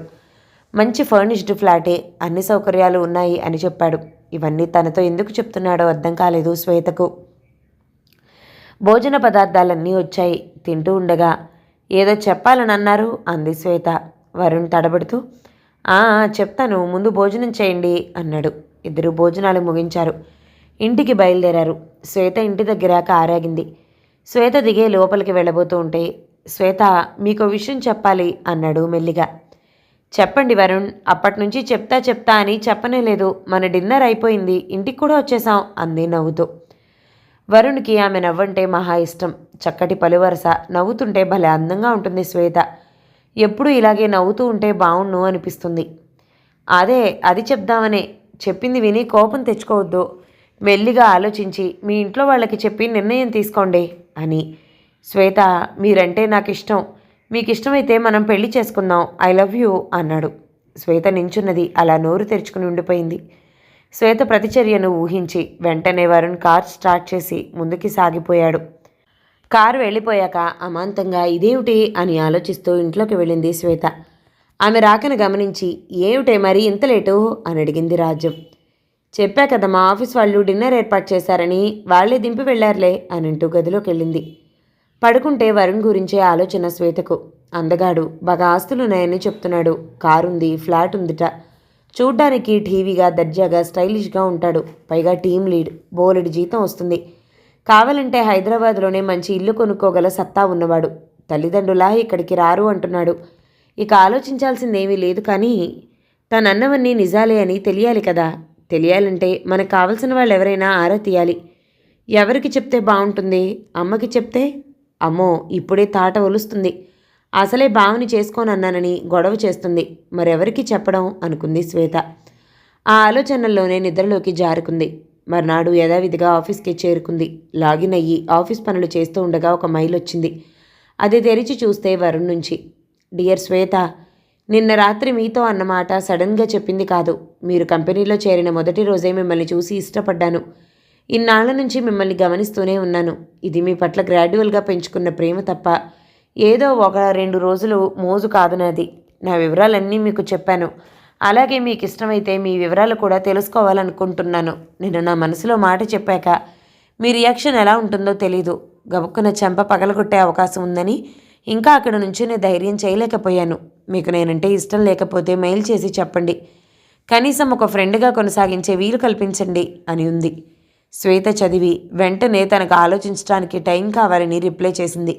మంచి ఫర్నిష్డ్ ఫ్లాటే, అన్ని సౌకర్యాలు ఉన్నాయి అని చెప్పాడు. ఇవన్నీ తనతో ఎందుకు చెప్తున్నాడో అర్థం కాలేదు శ్వేతకు. భోజన పదార్థాలన్నీ వచ్చాయి. తింటూ ఉండగా, ఏదో చెప్పాలని అన్నారు అంది శ్వేత. వరుణ్ తడబడుతూ చెప్తాను, ముందు భోజనం చేయండి అన్నాడు. ఇద్దరు భోజనాలు ముగించారు. ఇంటికి బయలుదేరారు. శ్వేత ఇంటి దగ్గర కారాగింది. శ్వేత దిగే లోపలికి వెళ్ళబోతూ ఉంటే, శ్వేత, మీకో విషయం చెప్పాలి అన్నాడు మెల్లిగా. చెప్పండి వరుణ్, అప్పటినుంచి చెప్తా అని చెప్పనే లేదు. మన డిన్నర్ అయిపోయింది, ఇంటికి కూడా వచ్చేసాం అంది నవ్వుతూ. వరుణ్కి ఆమె నవ్వంటే మహా ఇష్టం. చక్కటి పలువరస, నవ్వుతుంటే భలే అందంగా ఉంటుంది శ్వేత. ఎప్పుడూ ఇలాగే నవ్వుతూ ఉంటే బావుణ్ణు అనిపిస్తుంది. అది చెప్దామనే. చెప్పింది విని కోపం తెచ్చుకోవద్దు. మెల్లిగా ఆలోచించి మీ ఇంట్లో వాళ్ళకి చెప్పి నిర్ణయం తీసుకోండి అని. శ్వేత, మీరంటే నాకు ఇష్టం. మీకు ఇష్టమైతే మనం పెళ్లి చేసుకుందాం. ఐ లవ్ యూ అన్నాడు. శ్వేత నించున్నది అలా నోరు తెరుచుకుని ఉండిపోయింది. శ్వేత ప్రతిచర్యను ఊహించి వెంటనే వరుణ్ కార్ స్టార్ట్ చేసి ముందుకి సాగిపోయాడు. కారు వెళ్ళిపోయాక అమాంతంగా ఇదేమిటి అని ఆలోచిస్తూ ఇంట్లోకి వెళ్ళింది శ్వేత. ఆమె రాకను గమనించి, ఏమిటే మరి ఇంత లేటు అని అడిగింది రాజ్యం. చెప్పా కదా, మా ఆఫీస్ వాళ్ళు డిన్నర్ ఏర్పాటు చేశారని, వాళ్లే దింపి వెళ్లారులే అని అంటూ గదిలోకి వెళ్ళింది. పడుకుంటే వరుణ్ గురించే ఆలోచన శ్వేతకు. అందగాడు, బాగా ఆస్తులున్నాయని చెప్తున్నాడు. కారుంది, ఫ్లాట్ ఉందిట. చూడ్డానికి టీవీగా, దర్జాగా, స్టైలిష్గా ఉంటాడు. పైగా టీం లీడ్, బోలెడు జీతం వస్తుంది. కావాలంటే హైదరాబాద్లోనే మంచి ఇల్లు కొనుక్కోగల సత్తా ఉన్నవాడు. తల్లిదండ్రులా ఇక్కడికి రారు అంటున్నాడు. ఇక ఆలోచించాల్సిందేమీ లేదు. కానీ తనన్నవన్నీ నిజాలే అని తెలియాలి కదా. తెలియాలంటే మనకు కావలసిన వాళ్ళు ఎవరైనా ఆరా తీయాలి. ఎవరికి చెప్తే బాగుంటుంది? అమ్మకి చెప్తే? అమ్మో, ఇప్పుడే తాట ఒలుస్తుంది. అసలే బావని చేసుకోనన్నానని గొడవ చేస్తుంది. మరెవరికి చెప్పడం అనుకుంది శ్వేత. ఆ ఆలోచనల్లోనే నిద్రలోకి జారుకుంది. మర్నాడు యథావిధిగా ఆఫీస్కి చేరుకుంది. లాగిన్ అయ్యి ఆఫీస్ పనులు చేస్తూ ఉండగా ఒక మెయిల్ వచ్చింది. అది తెరిచి చూస్తే వరుణ్ నుంచి. డియర్ శ్వేత, నిన్న రాత్రి మీతో అన్నమాట సడన్గా చెప్పింది కాదు. మీరు కంపెనీలో చేరిన మొదటి రోజే మిమ్మల్ని చూసి ఇష్టపడ్డాను. ఇన్నాళ్ల నుంచి మిమ్మల్ని గమనిస్తూనే ఉన్నాను. ఇది మీ పట్ల గ్రాడ్యువల్గా పెంచుకున్న ప్రేమ తప్ప ఏదో 1-2 రోజులు మోజు కాదు నాది. నా వివరాలన్నీ మీకు చెప్పాను. అలాగే మీకు ఇష్టమైతే మీ వివరాలు కూడా తెలుసుకోవాలనుకుంటున్నాను. నేను నా మనసులో మాట చెప్పాక మీ రియాక్షన్ ఎలా ఉంటుందో తెలీదు. గబుక్కున చెంప పగలగొట్టే అవకాశం ఉందని ఇంకా అక్కడ నుంచి నేను ధైర్యం చేయలేకపోయాను. మీకు నేనంటే ఇష్టం లేకపోతే మెయిల్ చేసి చెప్పండి. కనీసం ఒక ఫ్రెండ్గా కొనసాగించే వీలు కల్పించండి అని ఉంది. శ్వేత చదివి వెంటనే తనకు ఆలోచించడానికి టైం కావాలని రిప్లై చేసింది.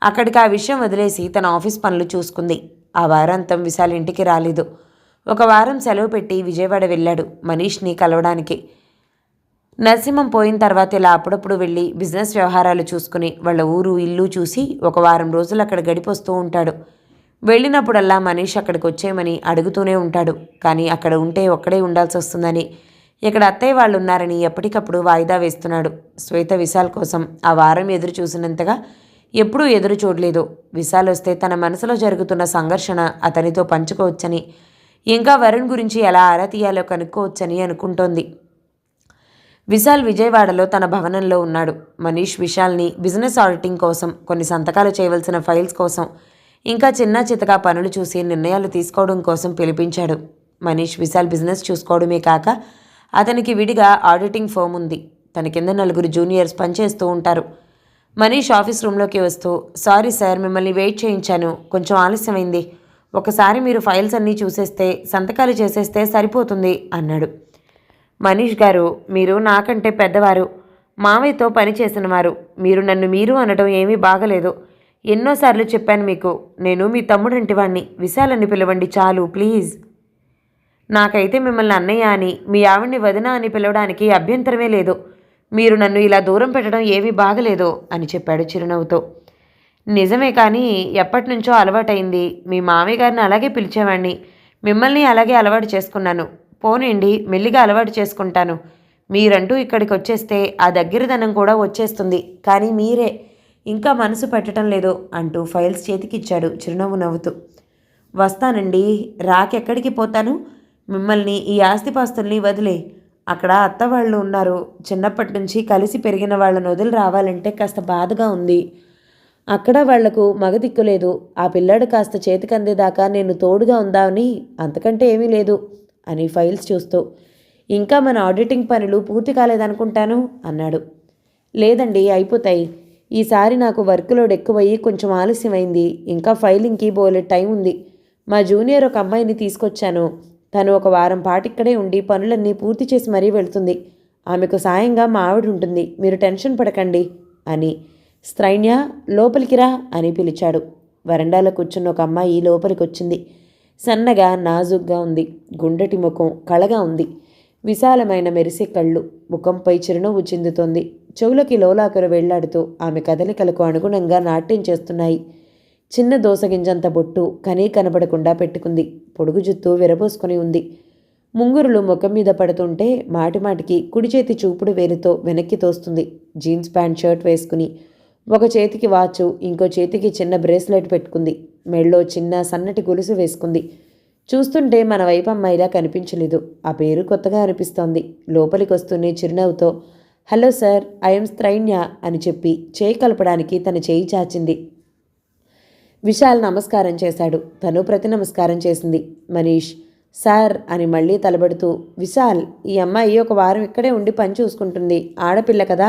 అక్కడికి ఆ విషయం వదిలేసి తన ఆఫీస్ పనులు చూసుకుంది. ఆ వారాంతం విశాల్ ఇంటికి రాలేదు. 1 వారం సెలవు పెట్టి విజయవాడ వెళ్ళాడు మనీష్ని కలవడానికి. నరసింహం పోయిన తర్వాత ఇలా అప్పుడప్పుడు వెళ్ళి బిజినెస్ వ్యవహారాలు చూసుకుని వాళ్ళ ఊరు ఇల్లు చూసి 1 వారం రోజులు అక్కడ గడిపొస్తూ ఉంటాడు. వెళ్ళినప్పుడల్లా మనీష్ అక్కడికి వచ్చేయమని అడుగుతూనే ఉంటాడు. కానీ అక్కడ ఉంటే ఒక్కడే ఉండాల్సి వస్తుందని, ఇక్కడ అత్తయ్య వాళ్ళు ఉన్నారని ఎప్పటికప్పుడు వాయిదా వేస్తున్నాడు. శ్వేత విశాల్ కోసం ఆ వారం ఎదురు చూసినంతగా ఎప్పుడూ ఎదురు చూడలేదు. విశాల్ వస్తే తన మనసులో జరుగుతున్న సంఘర్షణ అతనితో పంచుకోవచ్చని, ఇంకా వరుణ్ గురించి ఎలా ఆరా తీయాలో కనుక్కోవచ్చని అనుకుంటోంది. విశాల్ విజయవాడలో తన భవనంలో ఉన్నాడు. మనీష్ విశాల్ని బిజినెస్ ఆడిటింగ్ కోసం, కొన్ని సంతకాలు చేయవలసిన ఫైల్స్ కోసం, ఇంకా చిన్న చితకా పనులు చూసి నిర్ణయాలు తీసుకోవడం కోసం పిలిపించాడు. మనీష్ విశాల్ బిజినెస్ చూసుకోవడమే కాక అతనికి విడిగా ఆడిటింగ్ ఫర్మ్ ఉంది. తన కింద 4 జూనియర్స్ పనిచేస్తూ ఉంటారు. మనీష్ ఆఫీస్ రూమ్లోకి వస్తూ, సారీ సార్, మిమ్మల్ని వెయిట్ చేయించాను, కొంచెం ఆలస్యమైంది. ఒకసారి మీరు ఫైల్స్ అన్నీ చూసేస్తే, సంతకాలు చేసేస్తే సరిపోతుంది అన్నాడు. మనీష్ గారు, మీరు నాకంటే పెద్దవారు, మావయ్యతో పని చేసినవారు. మీరు నన్ను మీరు అనడం ఏమీ బాగలేదు. ఎన్నోసార్లు చెప్పాను మీకు, నేను మీ తమ్ముడంటి వాణ్ణి. విశాలని పిలవండి చాలు ప్లీజ్. నాకైతే మిమ్మల్ని అన్నయ్య అని, మీ ఆవిడ్ని వదిన అని పిలవడానికి అభ్యంతరమే లేదు. మీరు నన్ను ఇలా దూరం పెట్టడం ఏమీ బాగలేదు అని చెప్పాడు చిరునవ్వుతో. నిజమే, కానీ ఎప్పటినుంచో అలవాటైంది. మీ మామయ్య గారిని అలాగే పిలిచేవాడిని, మిమ్మల్ని అలాగే అలవాటు చేసుకున్నాను. పోనండి, మెల్లిగా అలవాటు చేసుకుంటాను. మీరంటూ ఇక్కడికి వచ్చేస్తే ఆ దగ్గరదనం కూడా వచ్చేస్తుంది. కానీ మీరే ఇంకా మనసు పెట్టడం లేదు అంటూ ఫైల్స్ చేతికిచ్చాడు చిరునవ్వు నవ్వుతూ. వస్తానండి, రాకెక్కడికి పోతాను? మిమ్మల్ని, ఈ ఆస్తిపాస్తుల్ని వదిలే. అక్కడ అత్త వాళ్ళు ఉన్నారు. చిన్నప్పటి నుంచి కలిసి పెరిగిన వాళ్ళని వదిలి రావాలంటే కాస్త బాధగా ఉంది. అక్కడ వాళ్లకు మగదిక్కులేదు. ఆ పిల్లాడు కాస్త చేతికందేదాకా నేను తోడుగా ఉందామని, అంతకంటే ఏమీ లేదు అని ఫైల్స్ చూస్తూ. ఇంకా మన ఆడిటింగ్ పనులు పూర్తి కాలేదనుకుంటాను అన్నాడు. లేదండి, అయిపోతాయి. ఈసారి నాకు వర్క్ లోడ్ ఎక్కువయ్యి కొంచెం ఆలస్యమైంది. ఇంకా ఫైలింగ్కి బోలెడ్ టైం ఉంది. మా జూనియర్ ఒక అమ్మాయిని తీసుకొచ్చాను. తను ఒక వారం పాటు ఇక్కడే ఉండి పనులన్నీ పూర్తి చేసి మరీ వెళ్తుంది. ఆమెకు సాయంగా మా ఆవిడ ఉంటుంది. మీరు టెన్షన్ పడకండి అని స్త్రైన్య లోపలికి రా అని పిలిచాడు. వరండాలో కూర్చున్న ఒక అమ్మాయి లోపలికి వచ్చింది. సన్నగా నాజుగ్గా ఉంది. గుండ్రటి ముఖం కళగా ఉంది. విశాలమైన మెరిసే కళ్ళు, ముఖంపై చిరునవ్వు చిందుతోంది. చెవులకి లోలాకరు వెళ్లాడుతూ ఆమె కదలికలకు అనుగుణంగా నాట్యం చేస్తున్నాయి. చిన్న దోసగింజంత బొట్టు కనీ కనబడకుండా పెట్టుకుంది. పొడుగు జుత్తు విరబోసుకుని ఉంది. ముంగురులు ముఖం మీద పడుతుంటే మాటిమాటికి కుడి చేతి చూపుడు వేలుతో వెనక్కి తోస్తుంది. జీన్స్ ప్యాంట్ షర్ట్ వేసుకుని ఒక చేతికి వాచు, ఇంకో చేతికి చిన్న బ్రేస్లెట్ పెట్టుకుంది. మెళ్ళో చిన్న సన్నటి గొలుసు వేసుకుంది. చూస్తుంటే మన వైపు అమ్మాయిలా కనిపించలేదు. ఆ పేరు కొత్తగా అనిపిస్తోంది. లోపలికి వస్తూనే చిరునవ్వుతో హలో సార్, ఐఎమ్ స్త్రైన్య అని చెప్పి చేయి కలపడానికి తన చేయి చాచింది. విశాల్ నమస్కారం చేశాడు. తను ప్రతి నమస్కారం చేసింది. మనీష్ సార్ అని మళ్ళీ తలబడుతూ, విశాల్, ఈ అమ్మాయి ఒక వారం ఇక్కడే ఉండి పని చూసుకుంటుంది. ఆడపిల్ల కదా,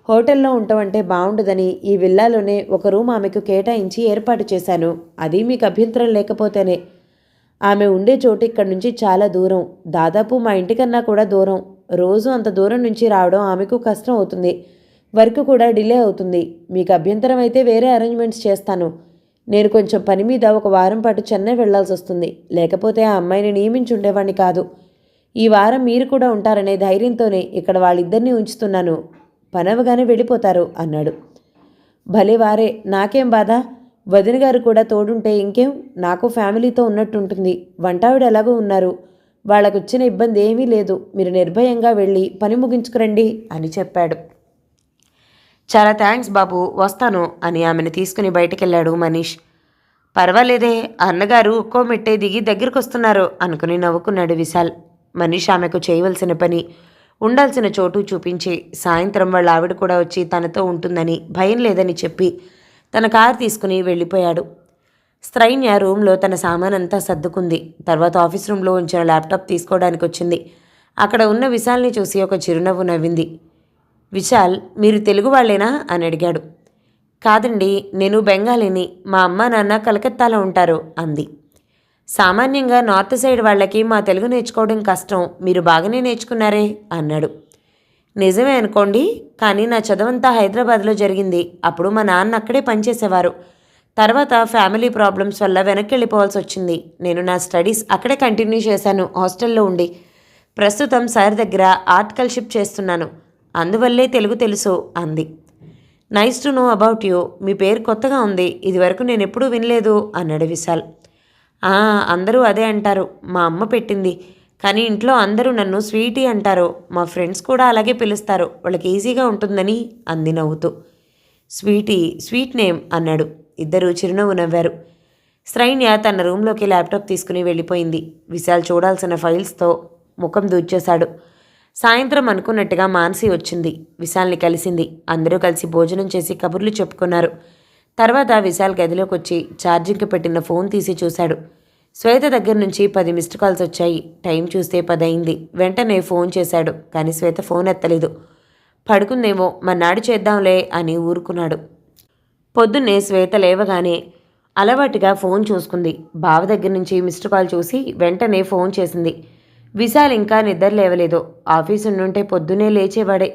హోటల్లో ఉండటమంటే బాగుండదని ఈ విల్లాలోనే ఒక రూమ్ ఆమెకు కేటాయించి ఏర్పాటు చేశాను. అది మీకు అభ్యంతరం లేకపోతేనే. ఆమె ఉండే చోటు ఇక్కడి నుంచి చాలా దూరం, దాదాపు మా ఇంటికన్నా కూడా దూరం. రోజు అంత దూరం నుంచి రావడం ఆమెకు కష్టం అవుతుంది. వర్క్ కూడా డిలే అవుతుంది. మీకు అభ్యంతరం అయితే వేరే అరేంజ్మెంట్స్ చేస్తాను. నేను కొంచెం పని మీద ఒక వారం పాటు చెన్నై వెళ్లాల్సి వస్తుంది. లేకపోతే ఆ అమ్మాయిని నియమించి ఉండేవాడిని కాదు. ఈ వారం మీరు కూడా ఉంటారనే ధైర్యంతోనే ఇక్కడ వాళ్ళిద్దరినీ ఉంచుతున్నాను. పనవగానే వెళ్ళిపోతారు అన్నాడు. భలే వారే, నాకేం బాధ. వదిన గారు కూడా తోడుంటే ఇంకేం, నాకు ఫ్యామిలీతో ఉన్నట్టుంటుంది. వంటావిడ ఎలాగో ఉన్నారు. వాళ్ళకు వచ్చిన ఇబ్బంది ఏమీ లేదు. మీరు నిర్భయంగా వెళ్ళి పని ముగించుకురండి అని చెప్పాడు. చాలా థ్యాంక్స్ బాబు, వస్తాను అని ఆమెను తీసుకుని బయటికెళ్ళాడు మనీష్. పర్వాలేదే, అన్నగారు ఒక్కో మెట్టే దిగి దగ్గరకు వస్తున్నారు అనుకుని నవ్వుకున్నాడు విశాల్. మనీష్ ఆమెకు చేయవలసిన పని, ఉండాల్సిన చోటు చూపించి సాయంత్రం వాళ్ళ ఆవిడ కూడా వచ్చి తనతో ఉంటుందని, భయం లేదని చెప్పి తన కారు తీసుకుని వెళ్ళిపోయాడు. స్త్రైన్య రూమ్లో తన సామానంతా సర్దుకుంది. తర్వాత ఆఫీస్ రూమ్లో ఉంచిన ల్యాప్టాప్ తీసుకోవడానికి వచ్చింది. అక్కడ ఉన్న విశాల్ని చూసి ఒక చిరునవ్వు నవ్వింది. విశాల్, మీరు తెలుగు వాళ్ళేనా అని అడిగాడు. కాదండి, నేను బెంగాలీని. మా అమ్మ నాన్న కలకత్తాలో ఉంటారు అంది. సామాన్యంగా నార్త్ సైడ్ వాళ్ళకి మా తెలుగు నేర్చుకోవడం కష్టం. మీరు బాగానే నేర్చుకున్నారే అన్నాడు. నిజమే అనుకోండి, కానీ నా చదువంతా హైదరాబాద్లో జరిగింది. అప్పుడు మా నాన్న అక్కడే పనిచేసేవారు. తర్వాత ఫ్యామిలీ ప్రాబ్లమ్స్ వల్ల వెనక్కి వెళ్ళిపోవాల్సి వచ్చింది. నేను నా స్టడీస్ అక్కడే కంటిన్యూ చేశాను, హాస్టల్లో ఉండి. ప్రస్తుతం సార్ దగ్గర ఆర్టికల్షిప్ చేస్తున్నాను. అందువల్లే తెలుగు తెలుసు అంది. Nice to know about you. మీ పేరు కొత్తగా ఉంది, ఇదివరకు నేను ఎప్పుడూ వినలేదు అన్నాడు విశాల్. అందరూ అదే అంటారు. మా అమ్మ పెట్టింది. కానీ ఇంట్లో అందరూ నన్ను స్వీటీ అంటారు. మా ఫ్రెండ్స్ కూడా అలాగే పిలుస్తారు. వాళ్ళకి ఈజీగా ఉంటుందని అంది నవ్వుతూ. స్వీటీ, స్వీట్ నేమ్ అన్నాడు. ఇద్దరూ చిరునవ్వు నవ్వారు. స్త్రైన్య తన రూమ్లోకి ల్యాప్టాప్ తీసుకుని వెళ్ళిపోయింది. విశాల్ చూడాల్సిన ఫైల్స్తో ముఖం దూర్చేశాడు. సాయంత్రం అనుకున్నట్టుగా మానసి వచ్చింది. విశాల్ని కలిసింది. అందరూ కలిసి భోజనం చేసి కబుర్లు చెప్పుకున్నారు. తర్వాత విశాల్ గదిలోకి వచ్చి ఛార్జింగ్కి పెట్టిన ఫోన్ తీసి చూశాడు. శ్వేత దగ్గర నుంచి 10 మిస్డ్ కాల్స్ వచ్చాయి. టైం చూస్తే 10 అయింది. వెంటనే ఫోన్ చేశాడు. కానీ శ్వేత ఫోన్ ఎత్తలేదు. పడుకుందేమో, మర్నాడు చేద్దాంలే అని ఊరుకున్నాడు. పొద్దున్నే శ్వేత లేవగానే అలవాటుగా ఫోన్ చూసుకుంది. బావ దగ్గర నుంచి మిస్డ్ కాల్ చూసి వెంటనే ఫోన్ చేసింది. విశాల్ ఇంకా నిద్ర లేవలేదు. ఆఫీసు నుంటే పొద్దునే లేచేవాడే.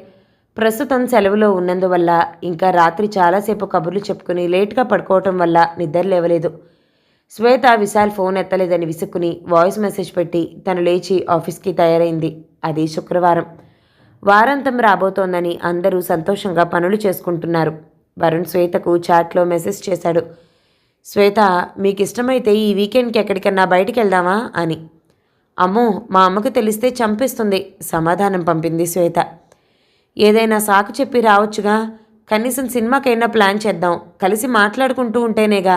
ప్రస్తుతం సెలవులో ఉన్నందువల్ల ఇంకా రాత్రి చాలాసేపు కబుర్లు చెప్పుకుని లేట్గా పడుకోవటం వల్ల నిద్ర లేవలేదు. శ్వేత విశాల్ ఫోన్ ఎత్తలేదని విసుక్కుని వాయిస్ మెసేజ్ పెట్టి తను లేచి ఆఫీస్కి తయారైంది. అది శుక్రవారం. వారాంతం రాబోతోందని అందరూ సంతోషంగా పనులు చేసుకుంటున్నారు. వరుణ్ శ్వేతకు చాట్లో మెసేజ్ చేశాడు. శ్వేత, మీకు ఇష్టమైతే ఈ వీకెండ్కి ఎక్కడికన్నా బయటికి వెళ్దామా అని. అమ్మో, మా అమ్మకు తెలిస్తే చంపేస్తుంది సమాధానం పంపింది శ్వేత. ఏదైనా సాకు చెప్పి రావచ్చుగా. కనీసం సినిమాకైనా ప్లాన్ చేద్దాం. కలిసి మాట్లాడుకుంటూ ఉంటేనేగా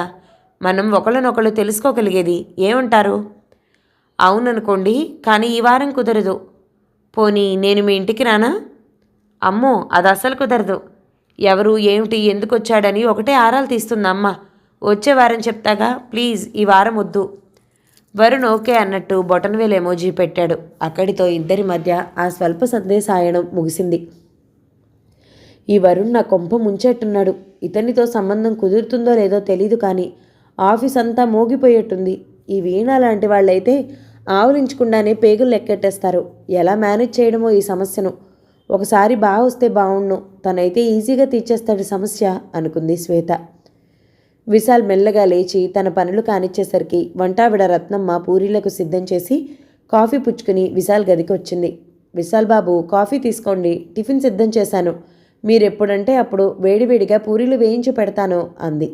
మనం ఒకళ్ళనొకళ్ళు తెలుసుకోగలిగేది. ఏమంటారు? అవుననుకోండి, కానీ ఈ వారం కుదరదు. పోనీ నేను మీ ఇంటికి రానా? అమ్మో, అది అస్సలు కుదరదు. ఎవరు, ఏమిటి, ఎందుకు వచ్చాడని ఒకటే ఆరాలు తీస్తుంది అమ్మ. వచ్చే వారం చెప్తాగా, ప్లీజ్ ఈ వారం వద్దు. వరుణ్ ఓకే అన్నట్టు బొటన్వేల్ ఎమోజీ పెట్టాడు. అక్కడితో ఇద్దరి మధ్య ఆ స్వల్ప సందేశాయనం ముగిసింది. ఈ వరుణ్ నా కొంప ముంచేట్టున్నాడు. ఇతనితో సంబంధం కుదురుతుందో లేదో తెలీదు, కానీ ఆఫీస్ అంతా మోగిపోయేట్టుంది. ఈ వీణ లాంటి వాళ్ళైతే ఆవులించకుండానే పేగులు లెక్కెట్టేస్తారు. ఎలా మేనేజ్ చేయడమో ఈ సమస్యను. ఒకసారి బాగా వస్తే బావుణ్ణు, తనైతే ఈజీగా తీర్చేస్తాడు సమస్య అనుకుంది శ్వేత. విశాల్ మెల్లగా లేచి తన పనులు కానిచ్చేసరికి వంటావిడ రత్నమ్మ పూరీలకు సిద్ధం చేసి కాఫీ పుచ్చుకుని విశాల్ గదికి వచ్చింది. విశాల్ బాబు, కాఫీ తీసుకోండి, టిఫిన్ సిద్ధం చేశాను, మీరెప్పుడంటే అప్పుడు వేడివేడిగా పూరీలు వేయించి పెడతాను అంది.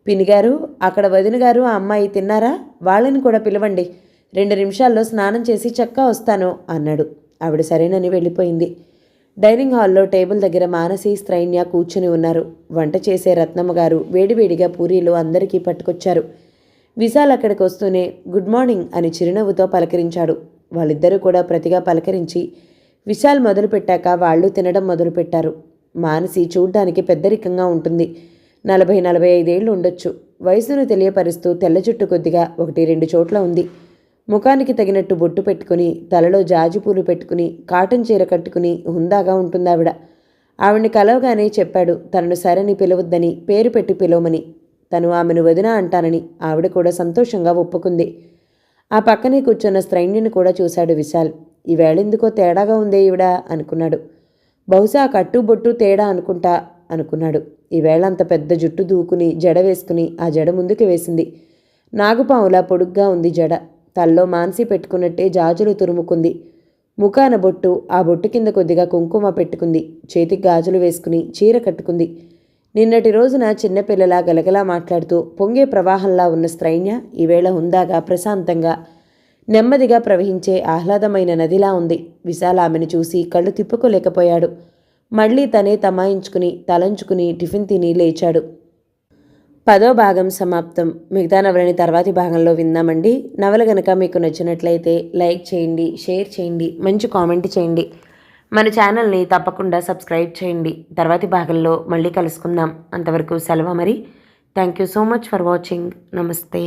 పినిగారు, అక్కడ వదిన గారు ఆ అమ్మాయి తిన్నారా? వాళ్ళని కూడా పిలవండి, 2 నిమిషాల్లో స్నానం చేసి చక్కా వస్తాను అన్నాడు. ఆవిడ సరేనని వెళ్ళిపోయింది. డైనింగ్ హాల్లో టేబుల్ దగ్గర మానసి, స్త్రైన్య కూర్చుని ఉన్నారు. వంట చేసే రత్నమ్మ గారు వేడివేడిగా పూరీలు అందరికీ పట్టుకొచ్చారు. విశాల్ అక్కడికి వస్తూనే గుడ్ మార్నింగ్ అని చిరునవ్వుతో పలకరించాడు. వాళ్ళిద్దరూ కూడా ప్రతిగా పలకరించి విశాల్ మొదలుపెట్టాక వాళ్ళు తినడం మొదలుపెట్టారు. మానసి చూడ్డానికి పెద్దరికంగా ఉంటుంది. 40-45 ఏళ్ళు ఉండొచ్చు. వయసును తెలియపరుస్తూ తెల్ల జుట్టు కొద్దిగా 1-2 చోట్ల ఉంది. ముఖానికి తగినట్టు బొట్టు పెట్టుకుని, తలలో జాజిపూలు పెట్టుకుని, కాటన్ చీర కట్టుకుని హుందాగా ఉంటుందావిడ. ఆవిడ్ని కలవగానే చెప్పాడు తనను సరని పిలవద్దని, పేరు పెట్టి పిలవమని. తను ఆమెను వదిన అంటానని ఆవిడ కూడా సంతోషంగా ఒప్పుకుంది. ఆ పక్కనే కూర్చున్న స్త్రైణ్యని కూడా చూశాడు విశాల్. ఈవేళెందుకో తేడాగా ఉందే ఈవిడ అనుకున్నాడు. బహుశా కట్టు బొట్టు తేడా అనుకున్నాడు. ఈవేళ అంత పెద్ద జుట్టు దూకుని జడ వేసుకుని ఆ జడ ముందుకు వేసింది. నాగుపాములా పొడుగ్గా ఉంది జడ. తల్లో మాన్సి పెట్టుకున్నట్టే జాజులు తురుముకుంది. ముఖాన బొట్టు, ఆ బొట్టు కింద కొద్దిగా కుంకుమ పెట్టుకుంది. చేతికి గాజులు వేసుకుని చీర కట్టుకుంది. నిన్నటి రోజున చిన్నపిల్లలా గలగలా మాట్లాడుతూ పొంగే ప్రవాహంలా ఉన్న స్త్రైన్య ఈవేళ హుందాగా, ప్రశాంతంగా, నెమ్మదిగా ప్రవహించే ఆహ్లాదమైన నదిలా ఉంది. విశాల్ ఆమెను చూసి కళ్ళు తిప్పుకోలేకపోయాడు. మళ్ళీ తనే తమాయించుకుని తలంచుకుని టిఫిన్ తిని లేచాడు. 10వ భాగం సమాప్తం. మిగతా నవలని తర్వాతి భాగంలో విందామండి. నవల గనక మీకు నచ్చినట్లయితే లైక్ చేయండి, షేర్ చేయండి, మంచి కామెంట్ చేయండి. మన ఛానల్ని తప్పకుండా సబ్స్క్రైబ్ చేయండి. తర్వాతి భాగంలో మళ్ళీ కలుసుకుందాం. అంతవరకు సెలవు మరి. Thank you so much for watching. నమస్తే.